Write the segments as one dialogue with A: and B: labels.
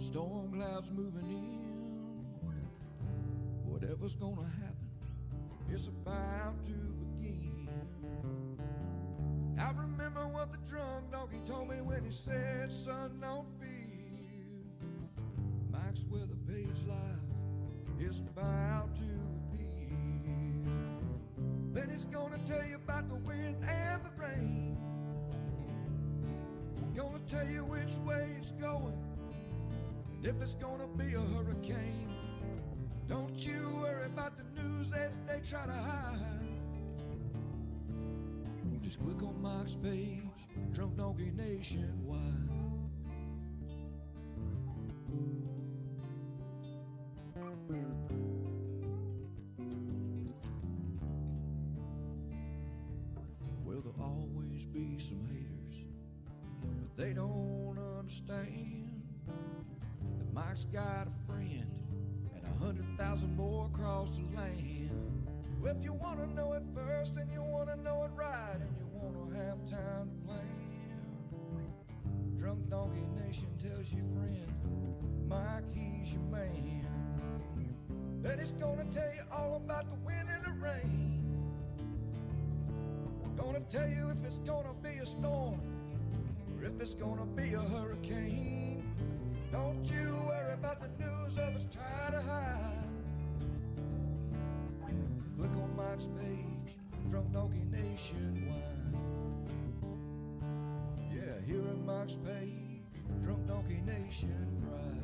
A: Storm clouds moving in. Whatever's gonna happen, it's about to begin. I remember what the drunk donkey told me when he said, son, don't fear. Mike's where the page life is about to appear. Then he's gonna tell you about the wind and the rain. Gonna tell you which way it's going, and if it's gonna be a hurricane. Don't you worry about the news that they try to hide. Just click on Mike's page, Drunk Donkey Nationwide. Well, there'll always be some haters, but they don't understand that Mike's got a friend and 100,000 more across the land. Well, if you want to know it first and you want to know it right and you want to have time to plan, Drunk Donkey Nation tells your friend Mike, he's your man. Then he's gonna tell you all about the wind and the rain. Gonna tell you if it's gonna be a storm or if it's gonna be a hurricane. Don't you worry about the news others try to hide. Click on Mike's page, Drunk Donkey Nationwide. Yeah, here at Mike's page, Drunk Donkey Nation pride.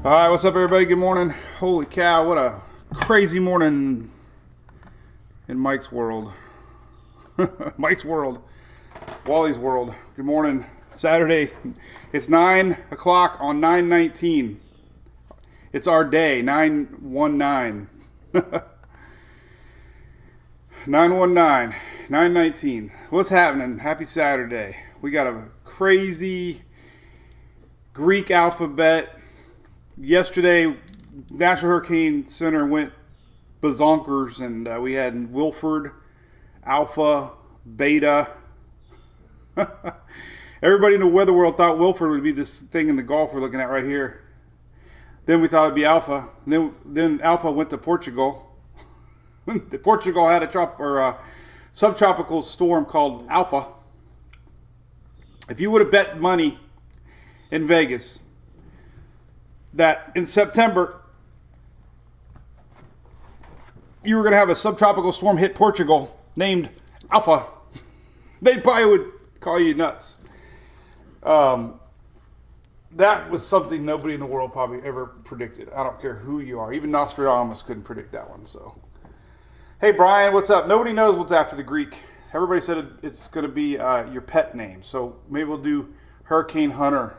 B: All right, what's up, everybody? Good morning. Holy cow, what a crazy morning in Mike's world. Mike's world. Wally's world. Good morning. Saturday. It's 9 o'clock on 9/19. It's our day, 9/19. 9/19, 9/19. What's happening? Happy Saturday. We got a crazy Greek alphabet. Yesterday, National Hurricane Center went bazonkers, and we had Wilford, Alpha, Beta. Everybody in the weather world thought Wilford would be this thing in the Gulf we're looking at right here. Then we thought it'd be Alpha. Then Alpha went to Portugal. Portugal had a subtropical storm called Alpha. If you would have bet money in Vegas that in September you were going to have a subtropical storm hit Portugal named Alpha, they probably would call you nuts. That was something nobody in the world probably ever predicted. I don't care who you are. Even Nostradamus couldn't predict that one. So, hey, Brian, what's up? Nobody knows what's after the Greek. Everybody said it's going to be your pet name. So maybe we'll do Hurricane Hunter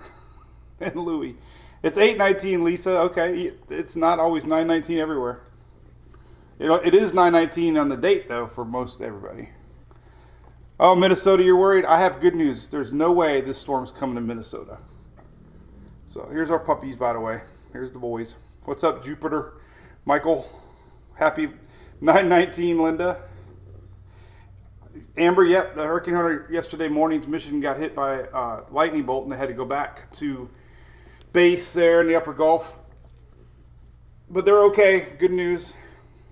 B: and Louie. It's 8/19, Lisa. Okay, it's not always 9/19 everywhere. It is 9/19 on the date, though, for most everybody. Oh, Minnesota, you're worried? I have good news. There's no way this storm's coming to Minnesota. So here's our puppies, by the way. Here's the boys. What's up, Jupiter? Michael, happy 9/19, Linda. Amber, yep, the Hurricane Hunter yesterday morning's mission got hit by a lightning bolt, and they had to go back to base there in the upper Gulf. But they're okay. Good news.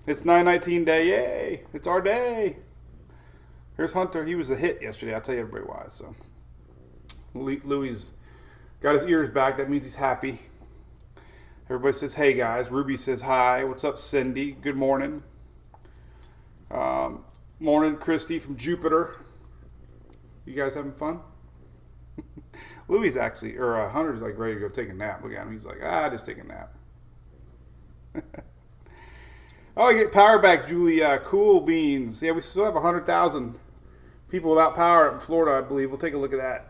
B: It's 9/19 day. Yay. It's our day. Here's Hunter. He was a hit yesterday. I'll tell you everybody why. So Louie's got his ears back. That means he's happy. Everybody says, hey, guys. Ruby says hi. What's up, Cindy? Good morning. Morning, Christy from Jupiter. You guys having fun? Louie's actually, or Hunter's like ready to go take a nap. Look at him. He's like, just take a nap. Oh, I get power back, Julia. Cool beans. Yeah, we still have 100,000 people without power in Florida, I believe. We'll take a look at that.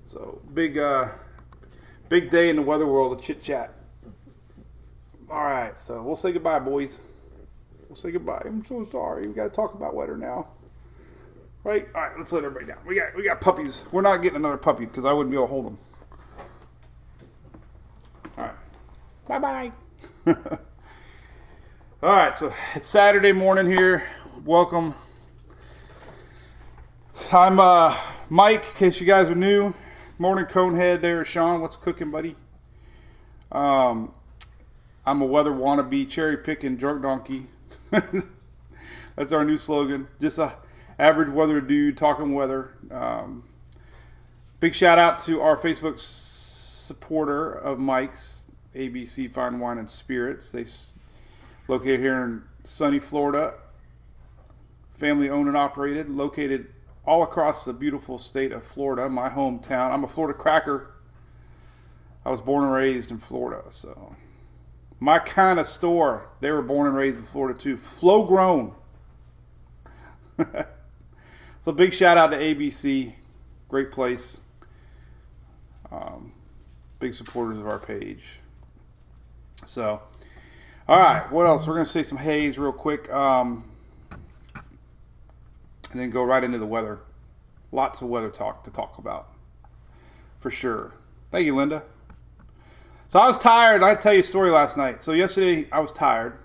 B: So, big day in the weather world of chit-chat. All right, so we'll say goodbye, boys. We'll say goodbye. I'm so sorry. We got to talk about weather now. Right? All right, let's let everybody down. We got puppies. We're not getting another puppy because I wouldn't be able to hold them. All right. Bye-bye. All right, so it's Saturday morning here. Welcome. I'm Mike, in case you guys are new. Morning Conehead there. Sean, what's cooking, buddy? I'm a weather wannabe, cherry picking drunk donkey. That's our new slogan. Just a average weather dude talking weather. Big shout out to our Facebook supporter of Mike's, ABC Fine Wine and Spirits. They located here in sunny Florida, family owned and operated, located all across the beautiful state of Florida, my hometown. I'm a Florida cracker. I was born and raised in Florida, so my kind of store. They were born and raised in Florida too. Flow grown. So big shout out to ABC. Great place. Big supporters of our page. So, all right, what else? We're going to say some haze real quick, and then go right into the weather. Lots of weather talk to talk about, for sure. Thank you, Linda. So I was tired. I had to tell you a story last night. So yesterday I was tired.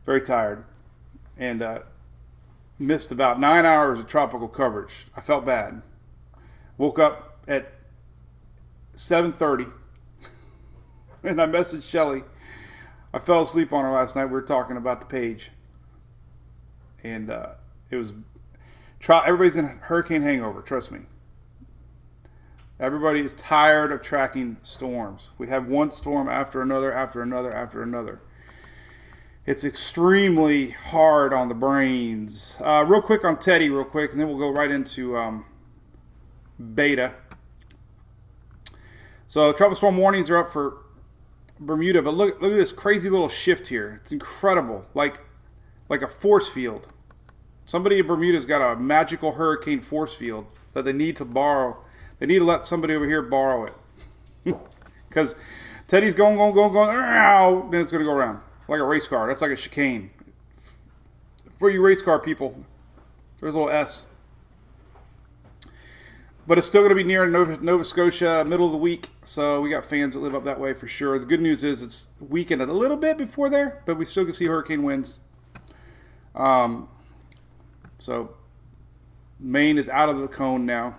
B: Very tired. And missed about 9 hours of tropical coverage. I felt bad. Woke up at 7:30. And I messaged Shelly. I fell asleep on her last night. We were talking about the page. And it was... everybody's in hurricane hangover, trust me. Everybody is tired of tracking storms. We have one storm after another, after another, after another. It's extremely hard on the brains. Real quick on Teddy, real quick, and then we'll go right into Beta. So tropical storm warnings are up for Bermuda, but look at this crazy little shift here. It's incredible, like a force field. Somebody in Bermuda's got a magical hurricane force field that they need to borrow. They need to let somebody over here borrow it. Because Teddy's going, ow, then it's going to go around. Like a race car. That's like a chicane. For you race car people, there's a little S. But it's still going to be near Nova Scotia, middle of the week. So we got fans that live up that way for sure. The good news is it's weakened a little bit before there, but we still can see hurricane winds. So Maine is out of the cone now.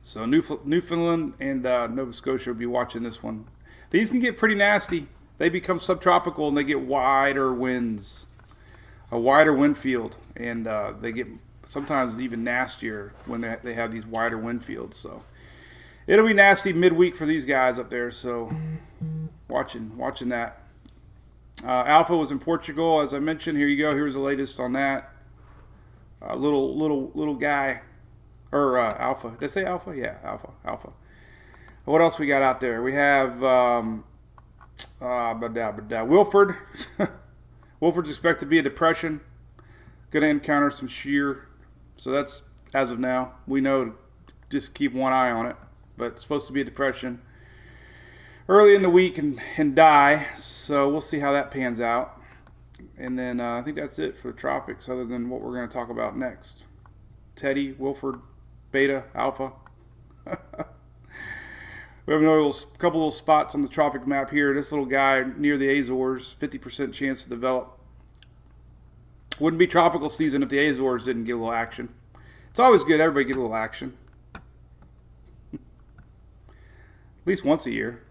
B: So Newfoundland and Nova Scotia will be watching this one. These can get pretty nasty. They become subtropical and they get wider winds, a wider wind field, and they get sometimes even nastier when they have these wider wind fields. So it'll be nasty midweek for these guys up there. So watching that. Alpha was in Portugal, as I mentioned. Here you go. Here's the latest on that. Little guy. Or Alpha. Did I say Alpha? Yeah, Alpha. What else we got out there? We have Wilford. Wilford's expected to be a depression. Going to encounter some shear. So that's, as of now, we know to just keep one eye on it. But it's supposed to be a depression early in the week and die. So we'll see how that pans out. And then I think that's it for the tropics, other than what we're going to talk about next. Teddy, Wilford, Beta, Alpha. We have another couple little spots on the tropic map here. This little guy near the Azores, 50% chance to develop. Wouldn't be tropical season if the Azores didn't get a little action. It's always good. Everybody get a little action. At least once a year.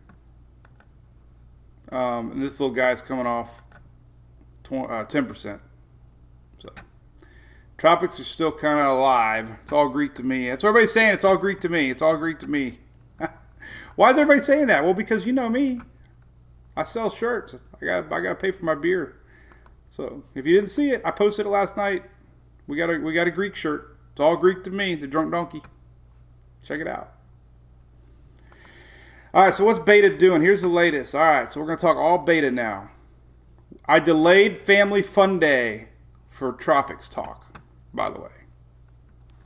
B: And this little guy's coming off 10%. So tropics are still kind of alive. It's all Greek to me. That's what everybody's saying. It's all Greek to me. It's all Greek to me. Why is everybody saying that? Well, because you know me. I sell shirts. I got to pay for my beer. So if you didn't see it, I posted it last night. We got a Greek shirt. It's all Greek to me. The Drunk Donkey. Check it out. All right. So what's Beta doing? Here's the latest. All right. So we're going to talk all Beta now. I delayed Family Fun Day for Tropics talk. By the way,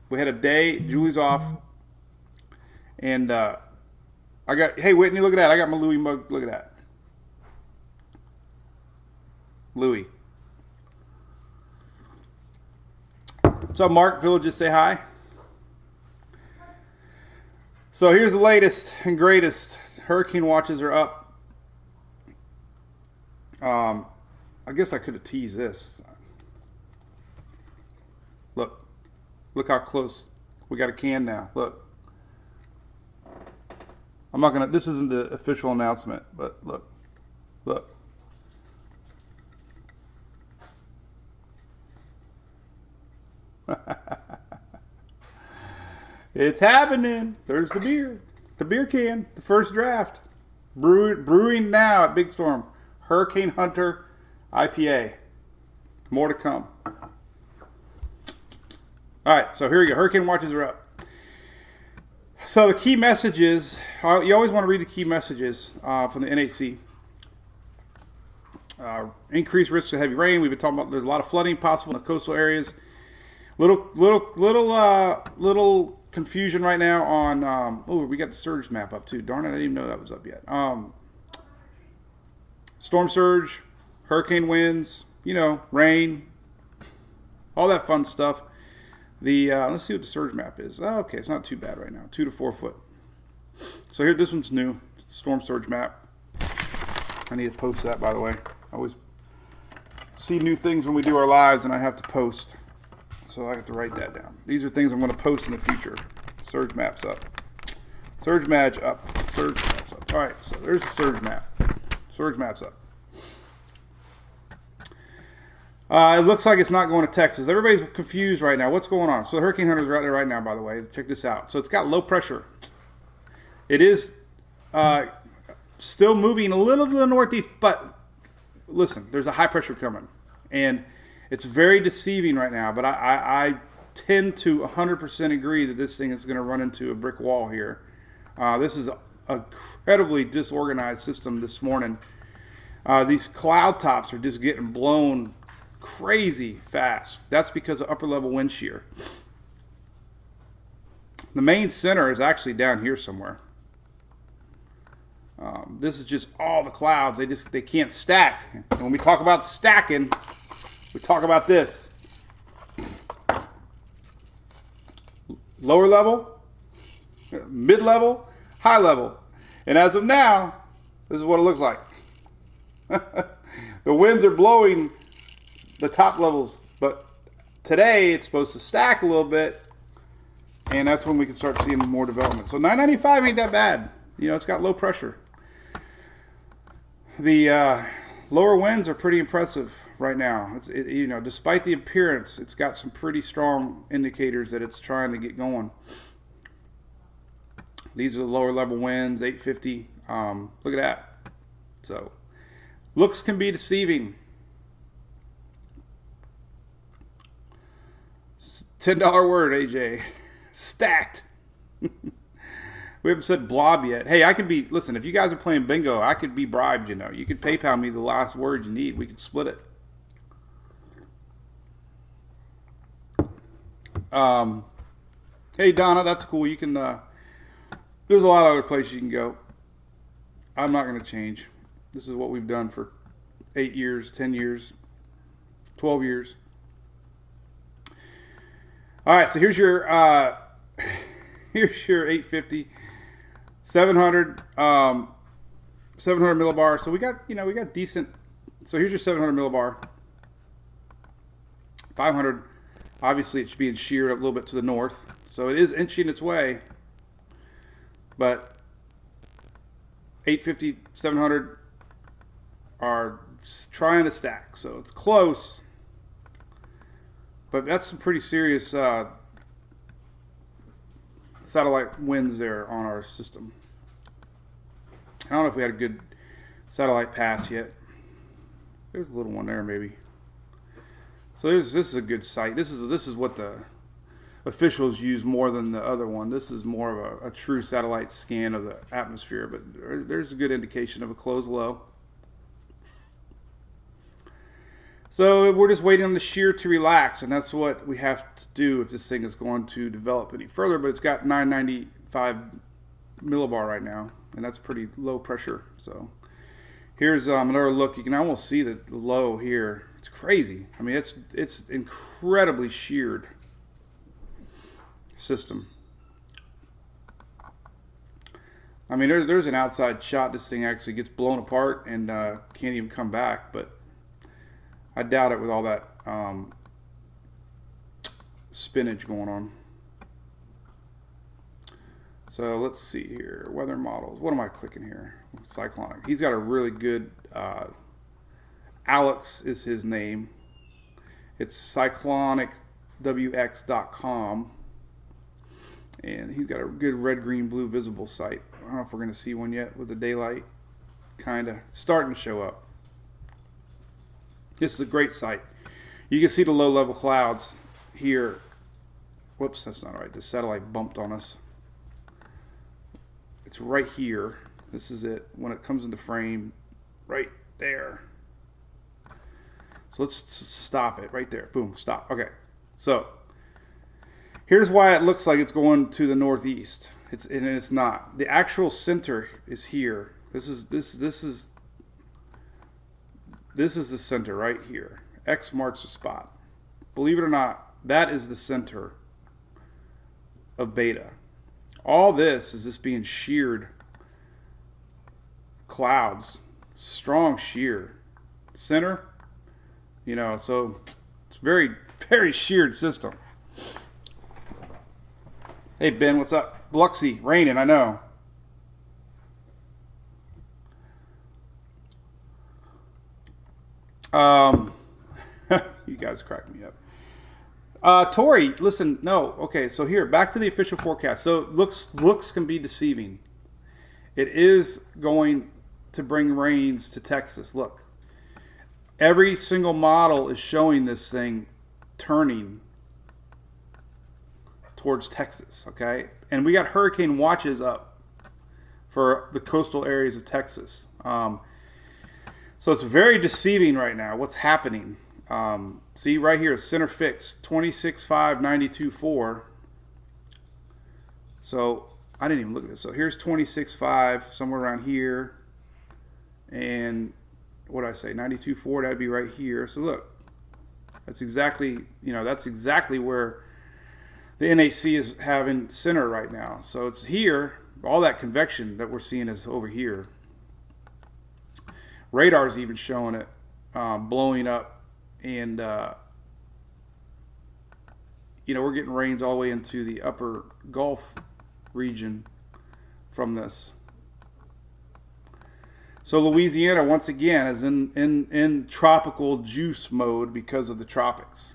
B: we had a day. Julie's off, and I got. Hey Whitney, look at that. I got my Louis mug. Look at that. Louis. What's up, Mark? Villages, say hi. So here's the latest and greatest. hurricane watches are up. I guess I could have teased this. Look how close. We got a can now. Look. I'm not gonna. This isn't the official announcement, but look. It's happening. There's the beer. The beer can. The first draft. Brewing now at Big Storm. Hurricane Hunter IPA. More to come. All right, so here we go. Hurricane watches are up. So the key messages, you always want to read the key messages from the NHC. Increased risk of heavy rain. We've been talking about there's a lot of flooding possible in the coastal areas. Little confusion right now on, we got the surge map up too. Darn it, I didn't even know that was up yet. Storm surge, hurricane winds, rain, all that fun stuff. Let's see what the surge map is. Oh, okay, it's not too bad right now. 2 to 4 foot. So here, this one's new. Storm surge map. I need to post that, by the way. I always see new things when we do our lives, and I have to post. So I have to write that down. These are things I'm going to post in the future. Surge maps up. Surge match up. Surge maps up. All right, so there's the surge map. Surge maps up. It looks like it's not going to Texas. Everybody's confused right now. What's going on? So the Hurricane Hunter's right there right now, by the way. Check this out. So it's got low pressure. It is still moving a little to the northeast, but listen, there's a high pressure coming. And it's very deceiving right now, but I tend to 100% agree that this thing is going to run into a brick wall here. This is an incredibly disorganized system this morning. These cloud tops are just getting blown crazy fast. That's because of upper level wind shear. The main center is actually down here somewhere. This is just all the clouds. They can't stack. And when we talk about stacking, we talk about this. Lower level, mid level, high level. And as of now, this is what it looks like. The winds are blowing the top levels, but today it's supposed to stack a little bit, and that's when we can start seeing more development. So 995 ain't that bad. It's got low pressure. The lower winds are pretty impressive right now. Despite the appearance, it's got some pretty strong indicators that it's trying to get going. These are the lower level winds, 850. Look at that. So looks can be deceiving. $10 word, AJ. Stacked. We haven't said blob yet. Hey, I could be, listen, if you guys are playing bingo, I could be bribed, You could PayPal me the last word you need. We could split it. Hey, Donna, that's cool. You can, there's a lot of other places you can go. I'm not going to change. This is what we've done for 8 years, 10 years, 12 years. All right, so here's your 850, 700, 700 millibar. So we got decent. So here's your 700 millibar. 500. Obviously, it's being sheared a little bit to the north, so it is inching its way. But 850, 700 are trying to stack, so it's close. But that's some pretty serious satellite winds there on our system. I don't know if we had a good satellite pass yet. There's a little one there, maybe. So this is a good site. This is what the officials use more than the other one. This is more of a true satellite scan of the atmosphere, but there's a good indication of a closed low. So we're just waiting on the shear to relax, and that's what we have to do if this thing is going to develop any further. But it's got 995 millibar right now, and that's pretty low pressure. So here's another look. You can almost see the low here. It's crazy. I mean, it's incredibly sheared system. I mean, there's an outside shot. This thing actually gets blown apart and can't even come back. But I doubt it with all that spinach going on. So let's see here. Weather models. What am I clicking here? Cyclonic. He's got a really good... Alex is his name. It's cyclonicwx.com. And he's got a good red, green, blue visible site. I don't know if we're going to see one yet with the daylight. Kind of starting to show up. This is a great site. You can see the low-level clouds here. Whoops, that's not right. The satellite bumped on us. It's right here. This is it. When it comes into frame, right there. So let's stop it right there. Boom, stop. Okay. So here's why it looks like it's going to the northeast. It's not. The actual center is here. This is the center right here. X marks the spot. Believe it or not, that is the center of beta. All this is just being sheared clouds, strong shear. Center, you know, so it's very, very sheared system. Hey Ben, what's up? Biloxi, raining, I know. You guys crack me up. Tori, listen, no, okay, so here, back to the official forecast. So looks can be deceiving. It is going to bring rains to Texas. Look, every single model is showing this thing turning towards Texas, okay? And we got hurricane watches up for the coastal areas of Texas. So it's very deceiving right now, what's happening. See right here, center fix, 26.5, 92.4. So I didn't even look at this. So here's 26.5, somewhere around here. And what did I say? 92.4, that'd be right here. So look, that's exactly, that's exactly where the NHC is having center right now. So it's here. All that convection that we're seeing is over here. Radar's even showing it blowing up. And, we're getting rains all the way into the upper Gulf region from this. So Louisiana, once again, is in tropical juice mode because of the tropics.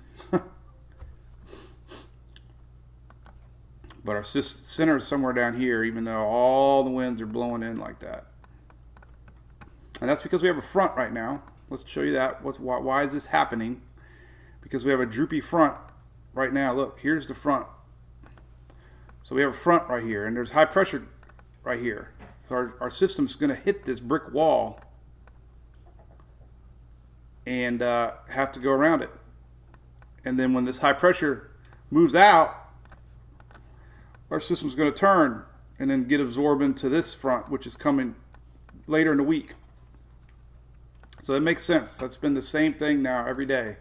B: But our center is somewhere down here, even though all the winds are blowing in like that. And that's because we have a front right now. Let's show you that. Why is this happening? Because we have a droopy front right now. Look, here's the front. So we have a front right here, and there's high pressure right here. So our system's going to hit this brick wall and have to go around it. And then when this high pressure moves out, our system's going to turn and then get absorbed into this front, which is coming later in the week. So it makes sense. That's been the same thing now every day.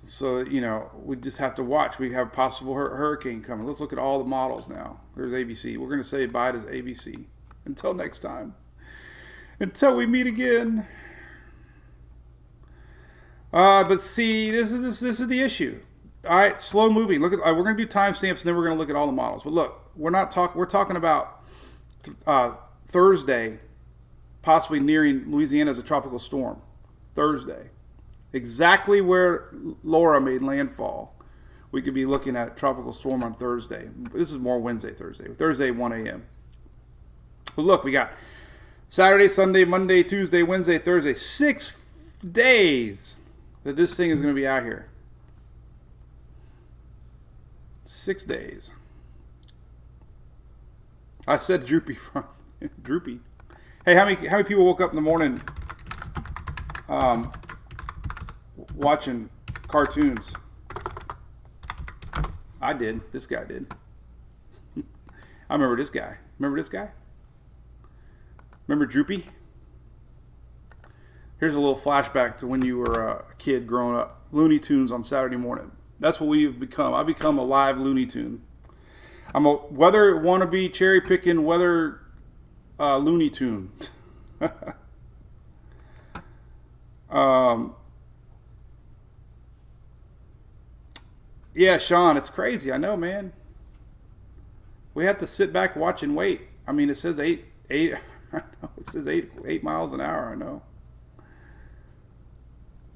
B: So, we just have to watch. We have a possible hurricane coming. Let's look at all the models now. There's ABC. We're going to say bye to ABC. Until next time. Until we meet again. But see, this is the issue. All right, slow moving. Look at we're going to do timestamps and then we're going to look at all the models. But look, we're talking about Thursday possibly nearing Louisiana as a tropical storm. Thursday. Exactly where Laura made landfall. We could be looking at a tropical storm on Thursday. This is more Wednesday, Thursday 1 a.m. But look, we got Saturday, Sunday, Monday, Tuesday, Wednesday, Thursday. 6 days that this thing is going to be out here. 6 days. I said droopy front. Droopy. Hey, how many people woke up in the morning watching cartoons? I did. This guy did. I remember this guy. Remember this guy? Remember Droopy? Here's a little flashback to when you were a kid growing up. Looney Tunes on Saturday morning. That's what we've become. I've become a live Looney Tune. I'm a weather wannabe, cherry picking weather Looney Tune. Yeah, Sean, it's crazy. I know, man. We have to sit back, watch, and wait. I mean, it says eight. I know, it says 8 miles an hour. I know.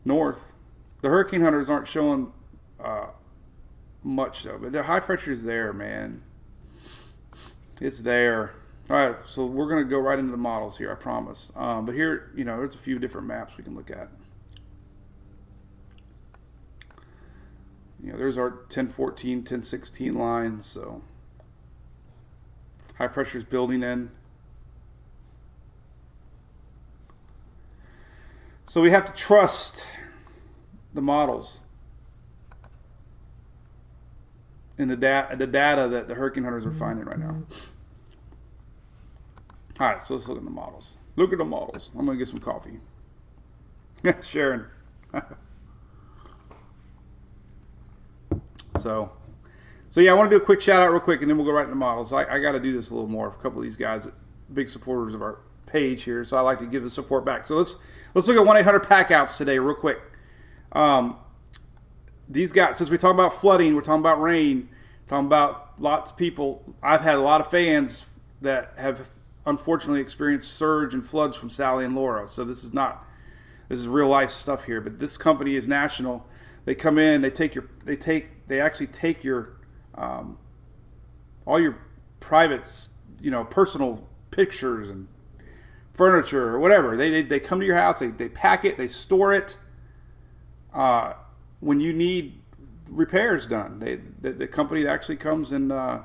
B: North, the hurricane hunters aren't showing much though, but the high pressure is there, man. It's there. All right, so we're gonna go right into the models here, I promise. But here, there's a few different maps we can look at. There's our 1014, 1016 lines. So high pressure is building in. So we have to trust the models and the data that the hurricane hunters are finding right now. All right, so let's look at the models. Look at the models. I'm going to get some coffee. Sharon. So yeah, I want to do a quick shout out real quick, and then we'll go right into models. I got to do this a little more. A couple of these guys, big supporters of our page here, so I like to give the support back. So let's look at 1-800-PACK-OUTS today real quick. These guys, since we talk about flooding, we're talking about rain, talking about lots of people. I've had a lot of fans that have unfortunately experienced surge and floods from Sally and Laura. So this is real life stuff here. But this company is national. They come in, they actually take your all your privates, personal pictures and furniture or whatever. They come to your house, they pack it, they store it. When you need repairs done, the company actually comes and I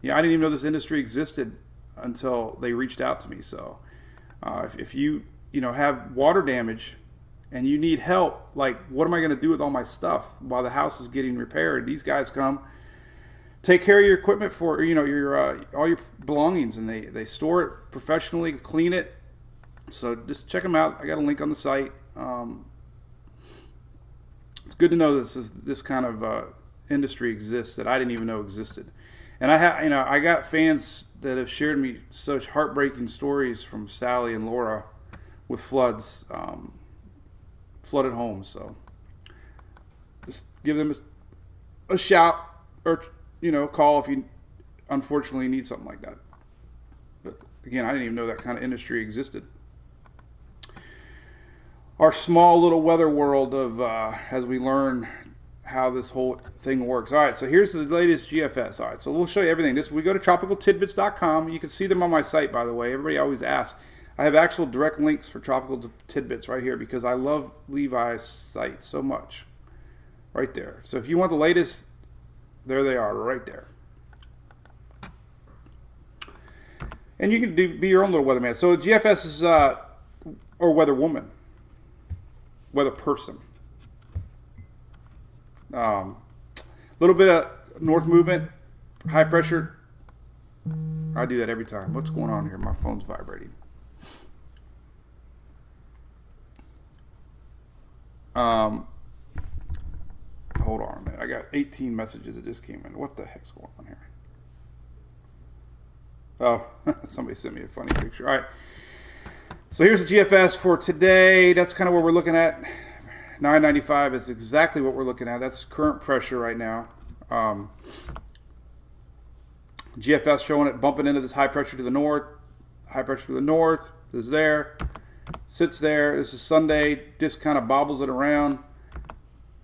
B: didn't even know this industry existed until they reached out to me. So if you have water damage and you need help, like what am I going to do with all my stuff while the house is getting repaired? These guys come, take care of your equipment for your all your belongings, and they store it professionally, clean it. So just check them out. I got a link on the site. It's good to know this kind of industry exists that I didn't even know existed. And I got fans that have shared me such heartbreaking stories from Sally and Laura with floods, flooded homes. So just give them a shout or call if you unfortunately need something like that. But again, I didn't even know that kind of industry existed. Our small little weather world of as we learn how this whole thing works. All right, so here's the latest GFS. All right, so we'll show you everything. We go to tropicaltidbits.com. You can see them on my site, by the way. Everybody always asks. I have actual direct links for Tropical Tidbits right here because I love Levi's site so much. Right there. So if you want the latest, there they are, right there. And you can be your own little weatherman. So GFS is, or weather woman. Weather person. Little bit of north movement, high pressure. I do that every time. What's going on here? My phone's vibrating. Hold on a minute. I got 18 messages that just came in. What the heck's going on here? Oh, somebody sent me a funny picture. All right. So here's the GFS for today. That's kind of what we're looking at. 995 is exactly what we're looking at. That's current pressure right now. GFS showing it bumping into this high pressure to the north. High pressure to the north is there. Sits there. This is Sunday. Just kind of bobbles it around.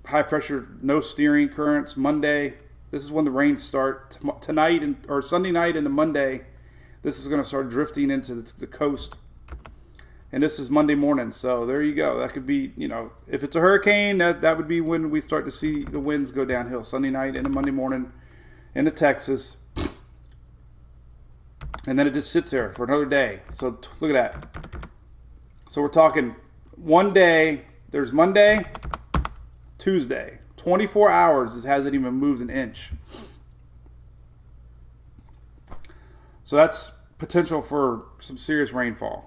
B: High pressure, no steering currents. Monday. This is when the rains start. Tonight or Sunday night into Monday. This is going to start drifting into the coast. And this is Monday morning, so there you go. That could be, if it's a hurricane, that would be when we start to see the winds go downhill. Sunday night into Monday morning into Texas. And then it just sits there for another day. So look at that. So we're talking one day. There's Monday, Tuesday. 24 hours, it hasn't even moved an inch. So that's potential for some serious rainfall.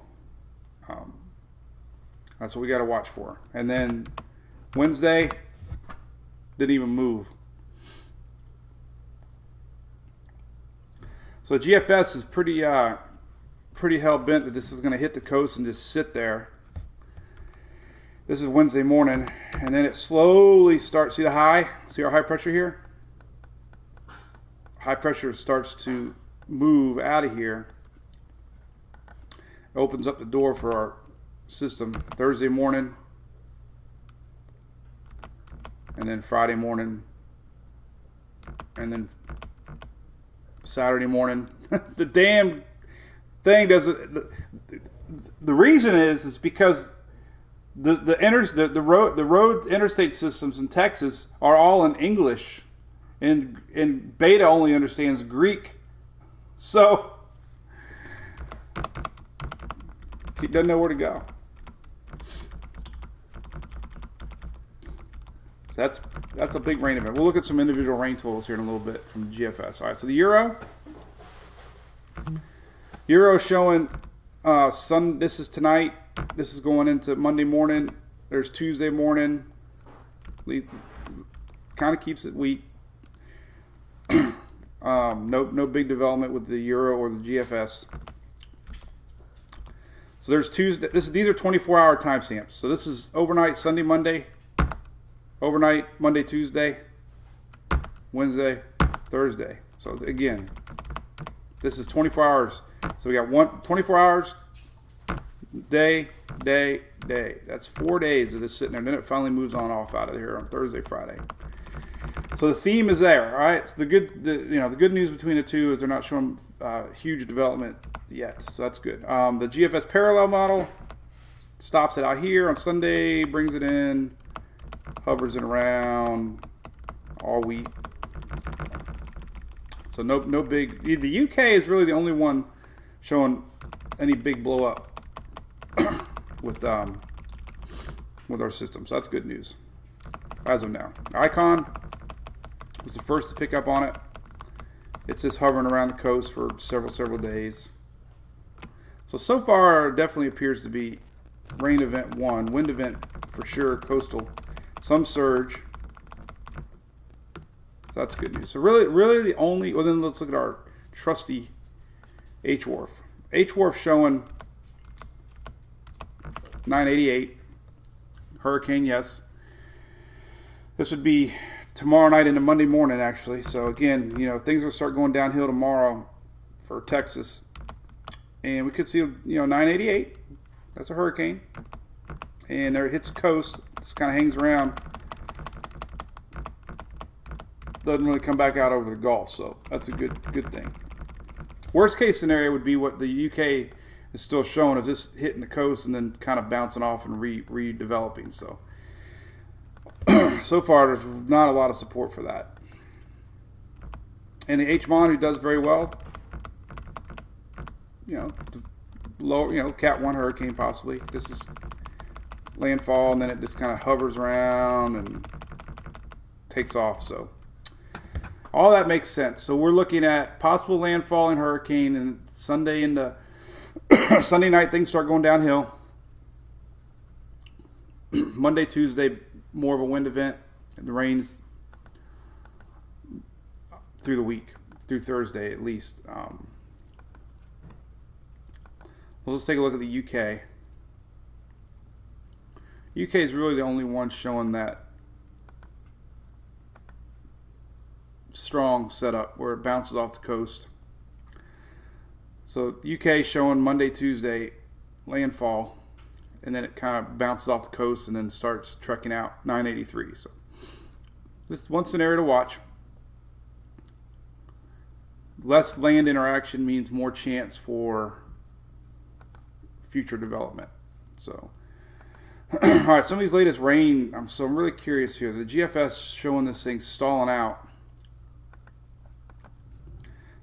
B: That's what we got to watch for. And then Wednesday, didn't even move. So GFS is pretty hell bent that this is going to hit the coast and just sit there. This is Wednesday morning, and then it slowly starts. See the high? See our high pressure here? High pressure starts to move out of here. It opens up the door for our system Thursday morning, and then Friday morning, and then Saturday morning. The damn thing doesn't. The reason is because the road interstate systems in Texas are all in English, and Beta only understands Greek, so he doesn't know where to go. That's a big rain event. We'll look at some individual rain totals here in a little bit from the GFS. All right, so the Euro showing this is tonight. This is going into Monday morning. There's Tuesday morning. Kind of keeps it weak. No big development with the Euro or the GFS. So there's Tuesday. These are 24-hour timestamps. So this is overnight Sunday, Monday. Overnight Monday, Tuesday, Wednesday, Thursday. So again, this is 24 hours. So we got 24 hours, day. That's 4 days of this sitting there. And then it finally moves on off out of here on Thursday, Friday. So the theme is there, all right? So the good news between the two is they're not showing huge development yet. So that's good. The GFS parallel model stops it out here on Sunday, brings it in, hovers it around all week. So no big. The UK is really the only one showing any big blow up with our system. So that's good news as of now. Icon was the first to pick up on it. It's just hovering around the coast for several days. So far, it definitely appears to be rain event 1, wind event for sure, coastal, some surge. So that's good news. So really the only, well then let's look at our trusty H-Wharf. H-Wharf showing 988. Hurricane, yes. This would be tomorrow night into Monday morning, actually. So again, things will start going downhill tomorrow for Texas. And we could see, 988. That's a hurricane. And there it hits the coast. Just kind of hangs around. Doesn't really come back out over the Gulf, so that's a good thing. Worst case scenario would be what the UK is still showing, of just hitting the coast and then kind of bouncing off and redeveloping. So so far there's not a lot of support for that. And the H-Mon, who does very well, low, Cat 1 hurricane possibly. This is landfall, and then it just kind of hovers around and takes off. So all that makes sense. So we're looking at possible landfall and hurricane, and Sunday into Sunday night things start going downhill. Monday, Tuesday, more of a wind event, and the rains through the week, through Thursday at least. Let's take a look at the UK. UK is really the only one showing that strong setup where it bounces off the coast. So UK showing Monday, Tuesday landfall, and then it kind of bounces off the coast and then starts trekking out 983. So this is one scenario to watch. Less land interaction means more chance for future development. So all right, some of these latest rain, I'm really curious here. The GFS showing this thing stalling out.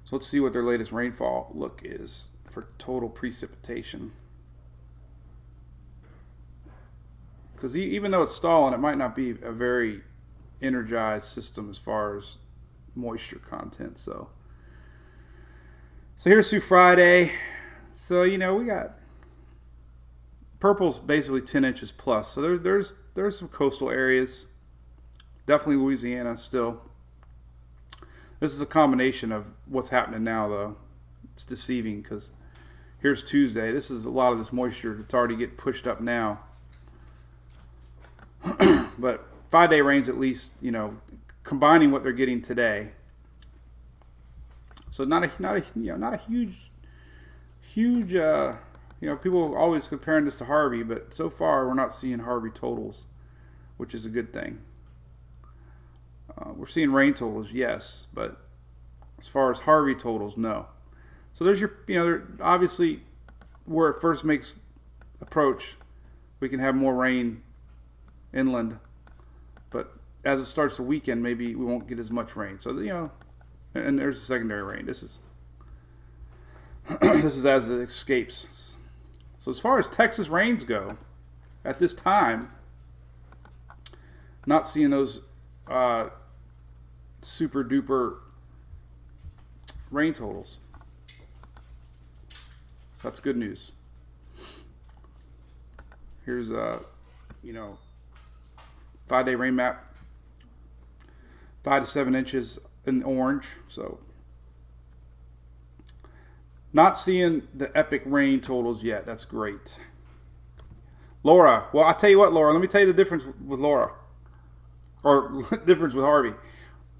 B: So let's see what their latest rainfall look is for total precipitation. Because even though it's stalling, it might not be a very energized system as far as moisture content. So here's through Friday. So we got purple's basically 10 inches plus. So there's some coastal areas. Definitely Louisiana still. This is a combination of what's happening now, though. it's deceiving because here's Tuesday. This is a lot of this moisture that's already getting pushed up now. But 5-day rains, at least, you know, combining what they're getting today. So not a huge. You know, people are always comparing this to Harvey, but so far we're not seeing Harvey totals, which is a good thing. We're seeing rain totals, yes, but as far as Harvey totals, no. So there's your, you know, obviously where it first makes approach, we can have more rain inland, but as it starts to weaken, maybe we won't get as much rain. So, you know, and there's the secondary rain. This is this is as it escapes. So as far as Texas rains go, at this time, not seeing those super duper rain totals. So that's good news. Here's you know, 5-day rain map, 5 to 7 inches in orange. So not seeing the epic rain totals yet. That's great. Laura, well, I'll tell you what, Laura, let me tell you the difference with Laura, or difference with Harvey.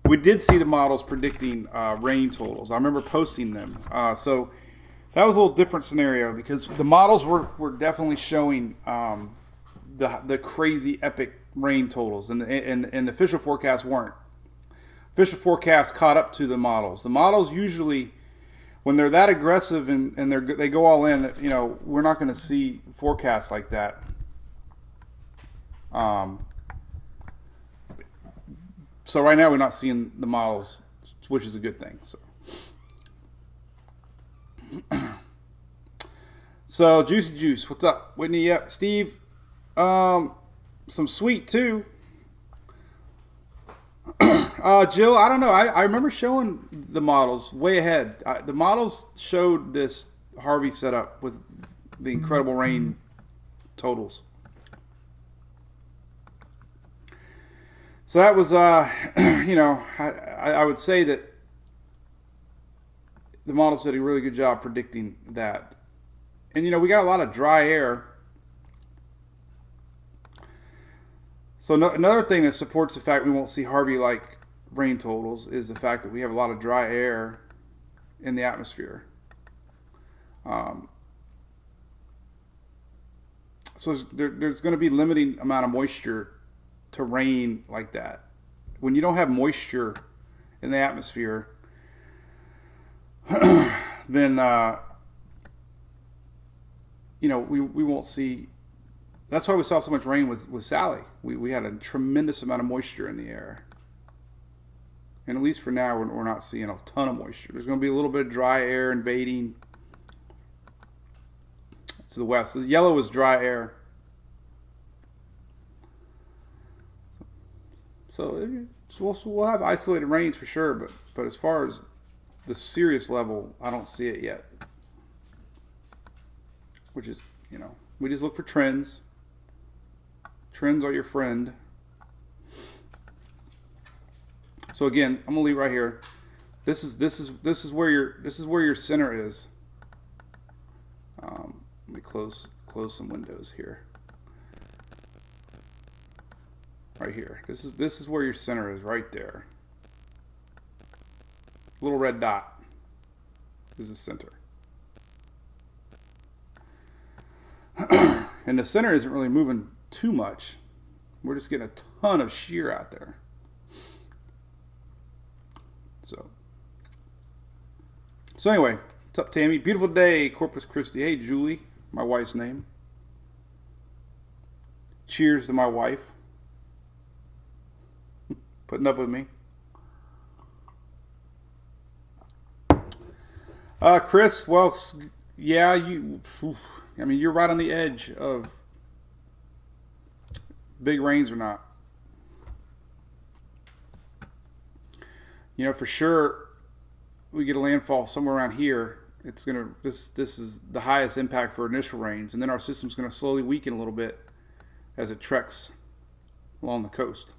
B: We did see the models predicting rain totals. I remember posting them. So that was a little different scenario because the models were definitely showing the crazy epic rain totals, and the official forecasts weren't. Official forecasts caught up to the models. The models usually, when they're that aggressive and they go all in, you know, we're not going to see forecasts like that. So right now we're not seeing the models, which is a good thing. So Juicy Juice, what's up, Whitney? Yep, Steve. Some sweet too. Jill, I don't know. I remember showing the models way ahead. The models showed this Harvey setup with the incredible rain totals. So that was, you know, I would say that the models did a really good job predicting that. And, you know, we got a lot of dry air. So another thing that supports the fact we won't see Harvey-like rain totals is the fact that we have a lot of dry air in the atmosphere. So there's going to be limiting amount of moisture to rain like that. When you don't have moisture in the atmosphere, then you know, we won't see. That's why we saw so much rain with Sally. We had a tremendous amount of moisture in the air. And at least for now, we're not seeing a ton of moisture. There's going to be a little bit of dry air invading to the west. The yellow is dry air. So we'll have isolated rains for sure, but as far as the serious level, I don't see it yet. Which is, you know, we just look for trends. Trends are your friend. So again, I'm gonna leave right here. This is where your center is. Let me close some windows here. Right here. This is where your center is, right there. Little red dot is the center. And the center isn't really moving too much. We're just getting a ton of shear out there. So anyway, what's up, Tammy? Beautiful day, Corpus Christi. Hey, Julie, my wife's name. Cheers to my wife. Putting up with me. Chris, well, yeah, I mean, you're right on the edge of big rains or not. You know, for sure, we get a landfall somewhere around here. It's gonna this is the highest impact for initial rains, and then our system's gonna slowly weaken a little bit as it treks along the coast.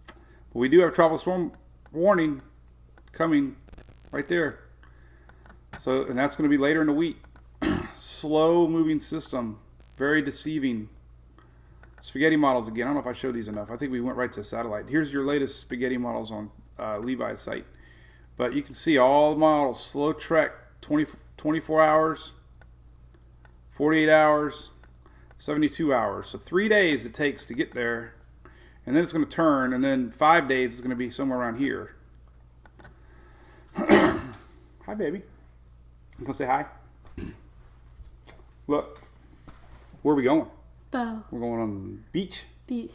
B: But we do have a tropical storm warning coming right there. So, and that's going to be later in the week. Slow moving system, very deceiving. Spaghetti models again. I don't know if I showed these enough. I think we went right to satellite. Here's your latest spaghetti models on Levi's site. But you can see all the models. Slow trek, 24 hours, 48 hours, 72 hours. So 3 days it takes to get there. And then it's going to turn. And then 5 days is going to be somewhere around here. Hi, baby. You going to say hi? Look. Where are we going?
C: Bow.
B: We're going on the beach.
C: Beach.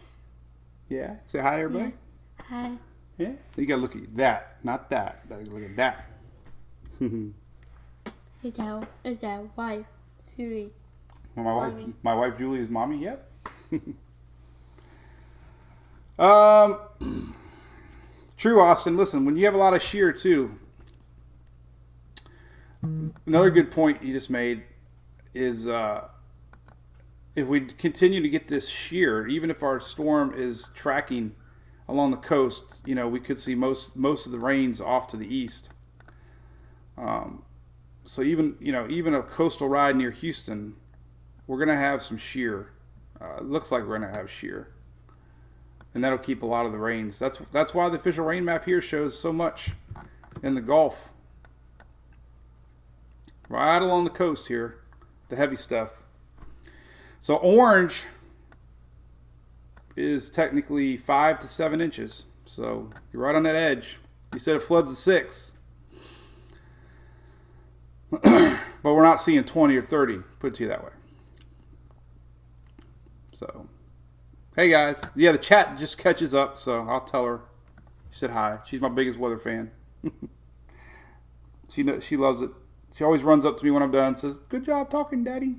B: Yeah. Say hi to everybody.
C: Yeah. Hi.
B: Yeah. You gotta look at that, not that. You gotta look at that.
C: It's our wife, Julie.
B: Well, my wife Julie is mommy. Yep. True, Austin. Listen, when you have a lot of shear too. Another good point you just made is if we continue to get this shear, even if our storm is tracking along the coast, you know, we could see most of the rains off to the east. So even a coastal ride near Houston, we're going to have some shear. It looks like we're going to have shear, and that'll keep a lot of the rains. That's why the official rain map here shows so much in the Gulf, right along the coast here, the heavy stuff. So orange is technically 5 to 7 inches. So you're right on that edge. You said it floods at 6. But we're not seeing 20 or 30, put it to you that way. So, hey guys. Yeah, the chat just catches up, so I'll tell her. She said hi. She's my biggest weather fan. She loves it. She always runs up to me when I'm done and says, "Good job talking, Daddy."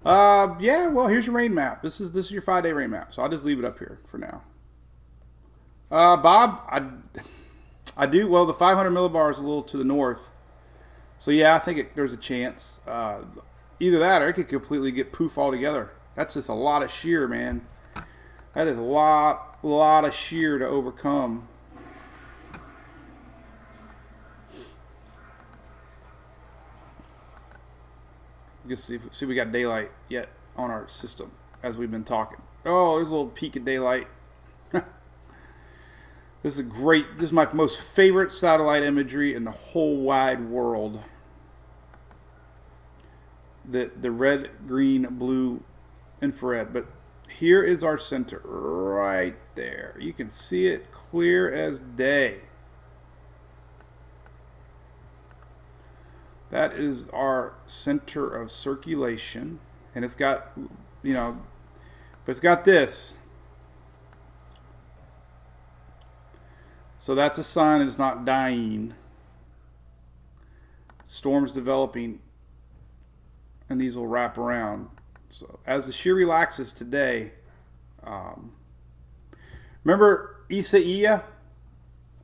B: Yeah, well, here's your rain map. This is your 5-day rain map, so I'll just leave it up here for now. Bob, I do. Well, the 500 millibar is a little to the north, so yeah, I think there's a chance. Either that, or it could completely get poof altogether. That's just a lot of shear, man. That is a lot of shear to overcome. Just see if we got daylight yet on our system as we've been talking. Oh, there's a little peak of daylight. This is great. This is my most favorite satellite imagery in the whole wide world. The red, green, blue, infrared. But here is our center right there. You can see it clear as day. That is our center of circulation, and it's got, but it's got this. So that's a sign it's not dying. Storms developing, and these will wrap around. So as the shear relaxes today, remember Isaiah,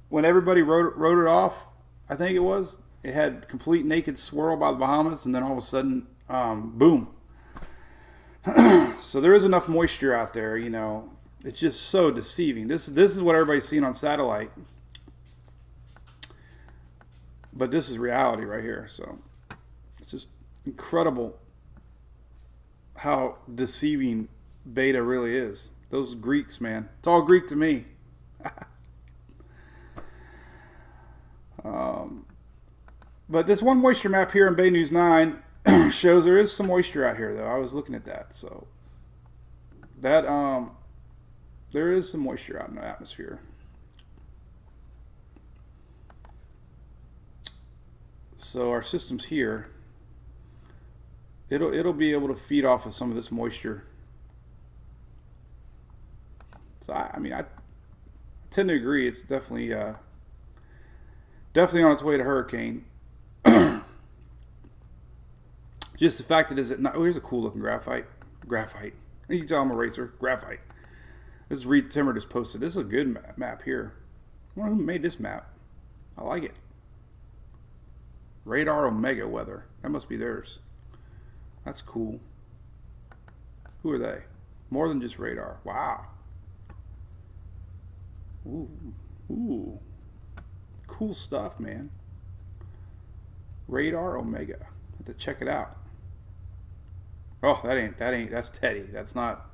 B: when everybody wrote it off, I think it was? It had complete naked swirl by the Bahamas, and then all of a sudden, boom. So there is enough moisture out there, It's just so deceiving. This is what everybody's seeing on satellite. But this is reality right here. So it's just incredible how deceiving beta really is. Those Greeks, man. It's all Greek to me. But this one moisture map here in Bay News 9 shows there is some moisture out here, though. I was looking at that. So that there is some moisture out in the atmosphere. So our system's here. It'll be able to feed off of some of this moisture. So I tend to agree. It's definitely on its way to hurricane. Just the fact that here's a cool looking graphite. You can tell I'm a racer. Graphite. This is Reed Timmer just posted. This is a good map here. I wonder who made this map. I like it. Radar Omega weather. That must be theirs. That's cool. Who are they? More than just radar. Wow. Ooh. cool stuff, man. Radar Omega. Have to check it out. Oh, that's Teddy. That's not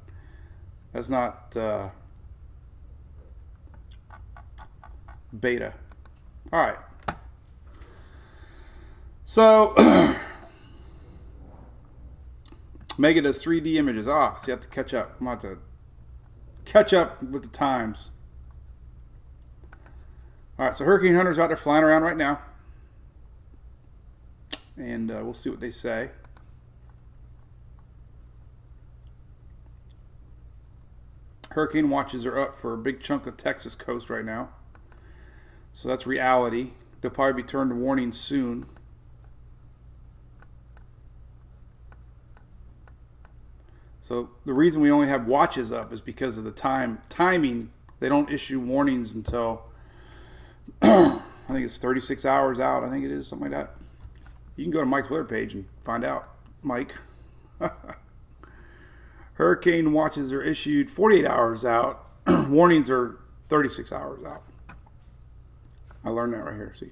B: beta. All right. So, Mega does 3D images. So you have to catch up. I'm about to catch up with the times. All right, so Hurricane Hunter's out there flying around right now. And we'll see what they say. Hurricane watches are up for a big chunk of Texas coast right now. So that's reality. They'll probably be turned to warning soon. So the reason we only have watches up is because of the timing. They don't issue warnings until I think it's 36 hours out. I think it is, something like that. You can go to Mike's Twitter page and find out, Mike. Hurricane watches are issued 48 hours out. Warnings are 36 hours out. I learned that right here. See,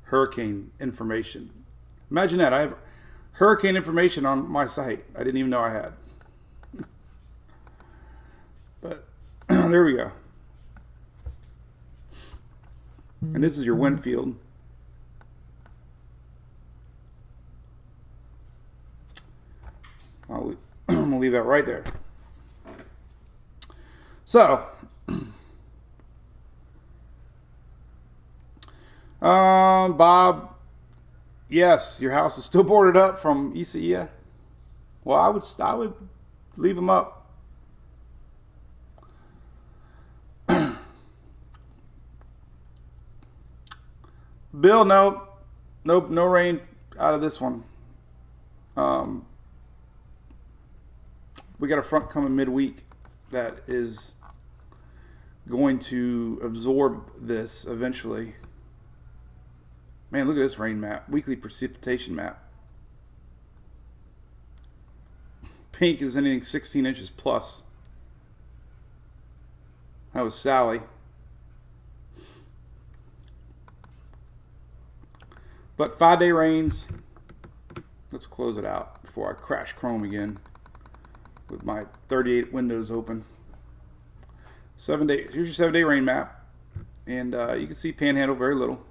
B: hurricane information. Imagine that. I have hurricane information on my site. I didn't even know I had. But there we go. And this is your wind field. I'm going to leave that right there. So, Bob, yes, your house is still boarded up from ECEA. Well, I would leave them up. Bill, no rain out of this one. We got a front coming midweek that is going to absorb this eventually. Man, look at this rain map. Weekly precipitation map. Pink is anything 16 inches plus. That was Sally. But 5-day rains. Let's close it out before I crash Chrome again with my 38 windows open. 7 day. Here's your 7-day rain map. And you can see Panhandle very little.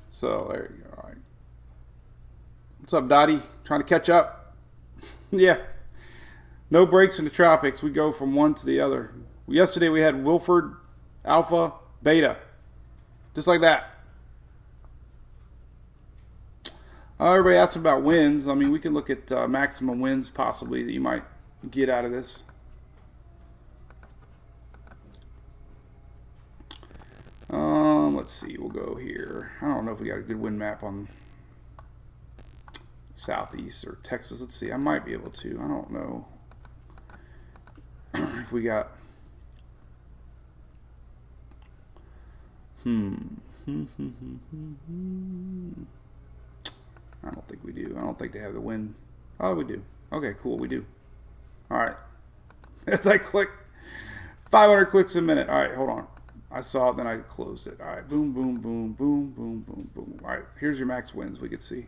B: So there you go. All right. What's up, Dottie? Trying to catch up? Yeah. No breaks in the tropics. We go from one to the other. Yesterday we had Wilford, Alpha, Beta. Just like that. Everybody asked about winds. I mean, we can look at maximum winds possibly that you might get out of this. Let's see. We'll go here. I don't know if we got a good wind map on Southeast or Texas. Let's see. I might be able to. I don't know if we got. I don't think we do. I don't think they have the wind. Oh, we do. Okay, cool. We do. All right. As I click, 500 clicks a minute. All right, hold on. I saw it, then I closed it. All right, boom, boom, boom, boom, boom, boom, boom. All right, here's your max winds we could see.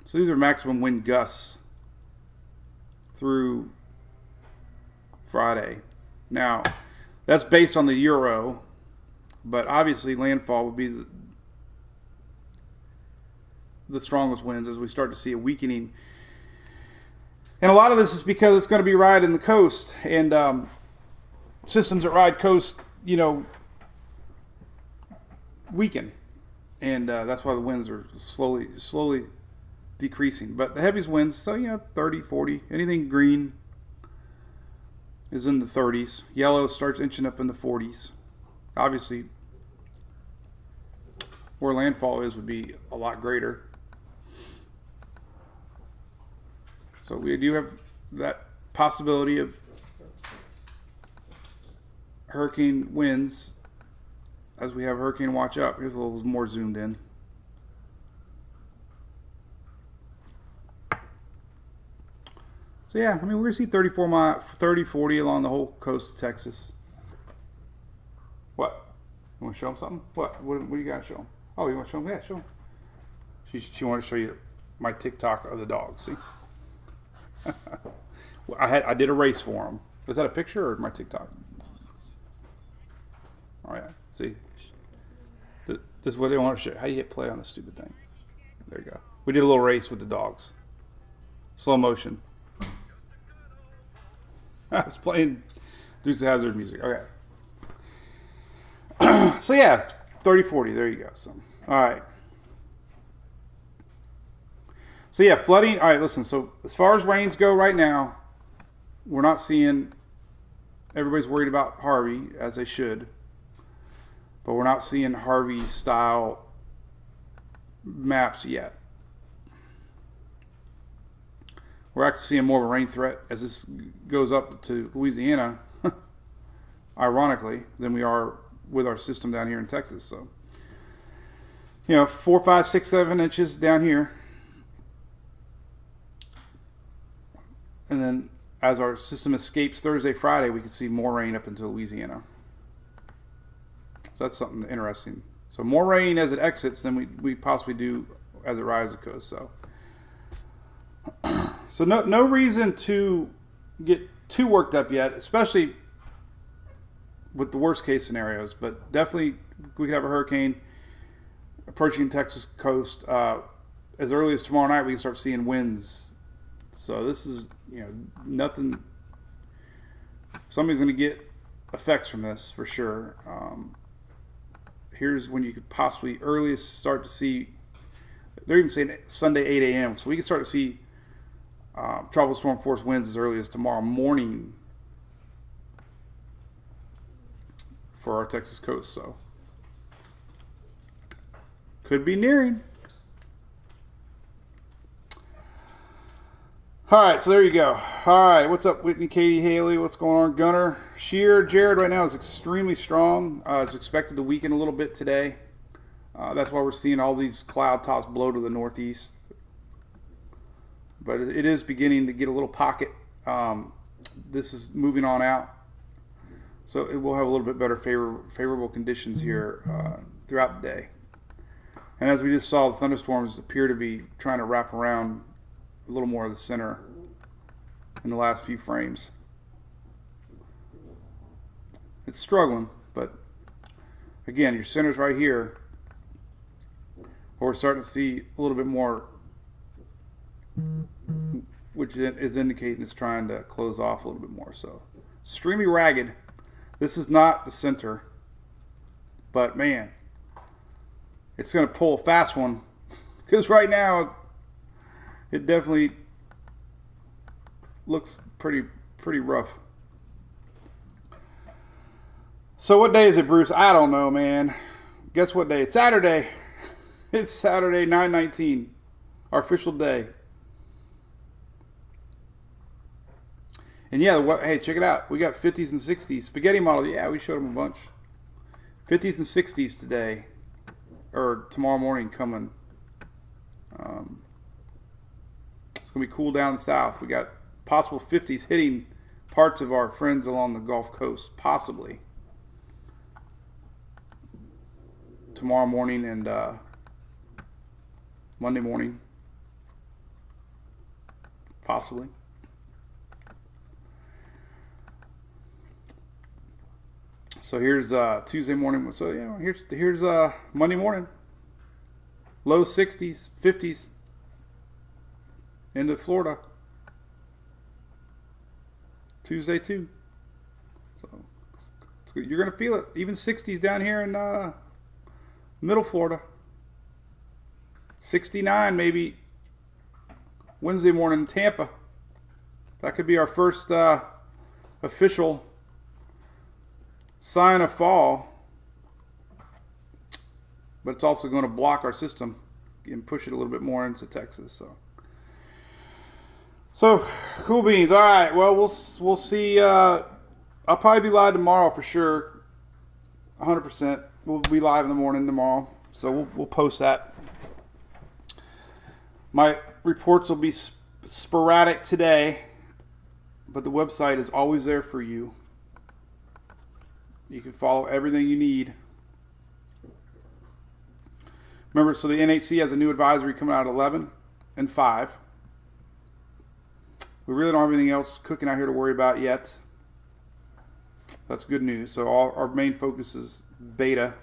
B: So these are maximum wind gusts through Friday. Now, that's based on the Euro, but obviously landfall would be the strongest winds as we start to see a weakening. And a lot of this is because it's going to be riding the coast, and systems that ride coast, weaken, and that's why the winds are slowly decreasing. But the heaviest winds, so 30, 40, anything green is in the 30s. Yellow starts inching up in the 40s. Obviously, where landfall is would be a lot greater. So we do have that possibility of hurricane winds as we have hurricane watch up. Here's a little more zoomed in. So So yeah, I mean, we're going to see 30, 40 along the whole coast of Texas. What? You want to show them something? What do you got to show them? Oh, you want to show them? Yeah, show them. She wanted to show you my TikTok of the dog. See? I did a race for him. Was that a picture or my TikTok? Oh yeah. See? This is what they want to show. How you hit play on this stupid thing. There you go. We did a little race with the dogs. Slow motion. I was playing Dukes of Hazzard music. Okay. So yeah, 30, 40. There you go. So, all right. So yeah, flooding. All right, listen. So as far as rains go right now, we're not seeing. Everybody's worried about Harvey, as they should. But we're not seeing Harvey style maps yet. We're actually seeing more of a rain threat as this goes up to Louisiana, ironically, than we are with our system down here in Texas. So, 4, 5, 6, 7 inches down here. And then as our system escapes Thursday, Friday, we can see more rain up into Louisiana. So that's something interesting. So more rain as it exits than we possibly do as it rises the coast. So no reason to get too worked up yet, especially with the worst case scenarios. But definitely we could have a hurricane approaching Texas coast as early as tomorrow night. We can start seeing winds. So this is nothing. Somebody's going to get effects from this for sure. Here's when you could possibly earliest start to see. They're even saying Sunday 8 a.m. So we can start to see tropical storm force winds as early as tomorrow morning for our Texas coast. So could be nearing. All right, so there you go. All right, what's up, Whitney, Katie, Haley? What's going on, Gunner? Sheer, Jared right now is extremely strong. It's expected to weaken a little bit today. That's why we're seeing all these cloud tops blow to the northeast. But it is beginning to get a little pocket. This is moving on out. So it will have a little bit better favorable conditions here throughout the day. And as we just saw, the thunderstorms appear to be trying to wrap around a little more of the center in the last few frames. It's struggling, but again, your center's right here. We're starting to see a little bit more, which is indicating it's trying to close off a little bit more. So, extremely ragged. This is not the center, but man, it's going to pull a fast one because right now it definitely looks pretty rough. So what day is it, Bruce? I don't know, man. Guess what day? It's Saturday. It's Saturday, 9/19, our official day. And yeah, hey, check it out. We got 50s and 60s. Spaghetti model, yeah, we showed them a bunch. 50s and 60s today, or tomorrow morning coming. It's going to be cool down south. We got possible 50s hitting parts of our friends along the Gulf Coast, possibly. Tomorrow morning and Monday morning, possibly. So here's Tuesday morning. So yeah, here's Monday morning. Low 60s, 50s into Florida. Tuesday too. So it's good. You're gonna feel it. Even 60s down here in Middle Florida. 69 maybe Wednesday morning in Tampa. That could be our first official sign of fall. But it's also going to block our system and push it a little bit more into Texas. So cool beans. All right. Well, we'll see. I'll probably be live tomorrow for sure. 100%. We'll be live in the morning tomorrow. So we'll post that. My reports will be sporadic today. but the website is always there for you. You can follow everything you need. Remember, so the NHC has a new advisory coming out at 11 and 5. We really don't have anything else cooking out here to worry about yet. That's good news. So our main focus is beta.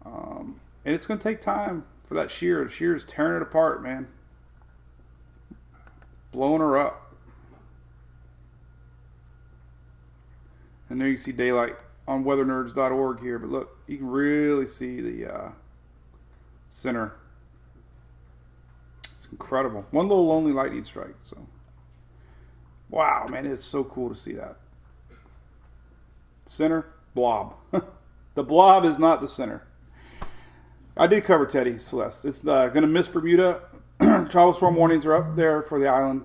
B: And it's going to take time for that shear. The shear is tearing it apart, man. Blowing her up. And there you can see daylight on weathernerds.org here. But look, you can really see the center. It's incredible. One little lonely lightning strike. So, wow, man, it's so cool to see that. Center, blob. The blob is not the center. I did cover Teddy Celeste. It's going to miss Bermuda. Tropical storm warnings are up there for the island.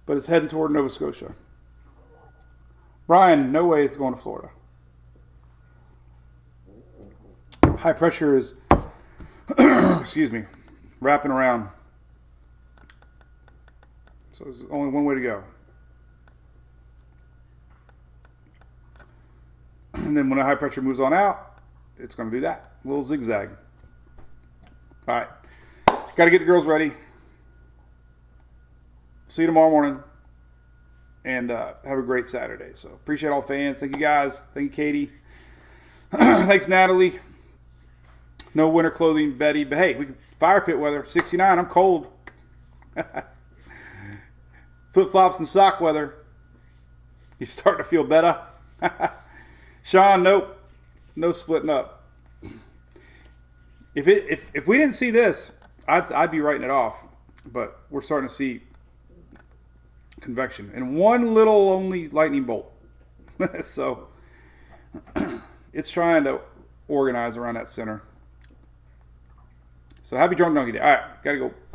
B: But it's heading toward Nova Scotia. Brian, no way it's going to Florida. High pressure is, excuse me, wrapping around. So there's only one way to go. And then when the high pressure moves on out, it's going to do that. A little zigzag. All right. Got to get the girls ready. See you tomorrow morning. And have a great Saturday. So appreciate all fans. Thank you guys. Thank you, Katie. Thanks, Natalie. No winter clothing, Betty. But hey, we can fire pit weather. 69. I'm cold. Flip flops and sock weather. You starting to feel better? Sean, nope. No splitting up. If we didn't see this, I'd be writing it off. But we're starting to see convection and one little only lightning bolt. So it's trying to organize around that center. So happy drunk donkey day. All right, gotta go.